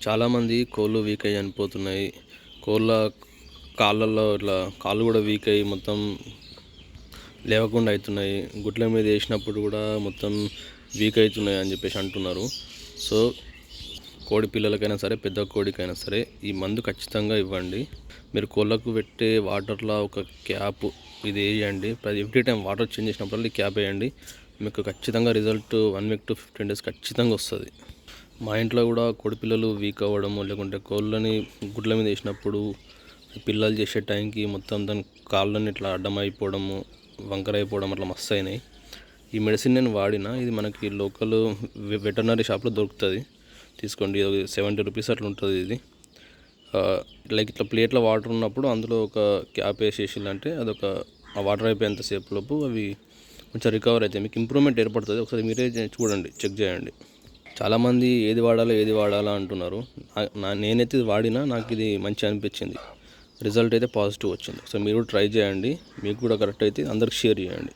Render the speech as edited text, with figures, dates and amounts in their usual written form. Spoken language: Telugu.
చాలామంది కోళ్ళు వీక్ అయ్యి చనిపోతున్నాయి. కోళ్ళ కాళ్ళల్లో ఇట్లా కాళ్ళు కూడా వీక్ అయ్యి మొత్తం లేవకుండా అవుతున్నాయి. గుట్ల మీద వేసినప్పుడు కూడా మొత్తం వీక్ అవుతున్నాయి అని చెప్పేసి అంటున్నారు. సో కోడి పిల్లలకైనా సరే, పెద్ద కోడికైనా సరే ఈ మందు ఖచ్చితంగా ఇవ్వండి. మీరు కోళ్ళకు పెట్టే వాటర్లో ఒక క్యాప్ ఇది వేయండి. ఎవ్రీ టైం వాటర్ చేంజ్ చేసినప్పుడు ఈ క్యాప్ వేయండి. మీకు ఖచ్చితంగా రిజల్ట్ 1 వీక్ టు 15 డేస్ ఖచ్చితంగా వస్తుంది. మా ఇంట్లో కూడా కోడి పిల్లలు వీక్ అవ్వడము, లేకుంటే కోళ్ళని గుడ్ల మీద వేసినప్పుడు పిల్లలు చేసే టైంకి మొత్తం దాని కాళ్ళని ఇట్లా అడ్డమైపోవడము, వంకర అయిపోవడం అట్లా మస్తు అయినాయి. ఈ మెడిసిన్ నేను వాడిన, ఇది మనకి లోకల్ వెటర్నరీ షాప్లో దొరుకుతుంది, తీసుకోండి. 70 రూపీస్ అట్లా ఉంటుంది. ఇది లైక్ ఇట్లా ప్లేట్లో వాటర్ ఉన్నప్పుడు అందులో ఒక క్యాప్ వేసేసిందంటే అదొక ఆ వాటర్ అయిపోయేంతసేపు లోపు అవి కొంచెం రికవర్ అవుతాయి. మీకు ఇంప్రూవ్మెంట్ ఏర్పడుతుంది. ఒకసారి మీరే చూడండి, చెక్ చేయండి. చాలామంది ఏది వాడాలా అంటున్నారు. నేనైతే ఇది వాడినా, నాకు ఇది మంచి అనిపించింది. రిజల్ట్ అయితే పాజిటివ్ వచ్చింది. సో మీరు ట్రై చేయండి. మీకు కూడా కరెక్ట్ అయితే అందరికి షేర్ చేయండి.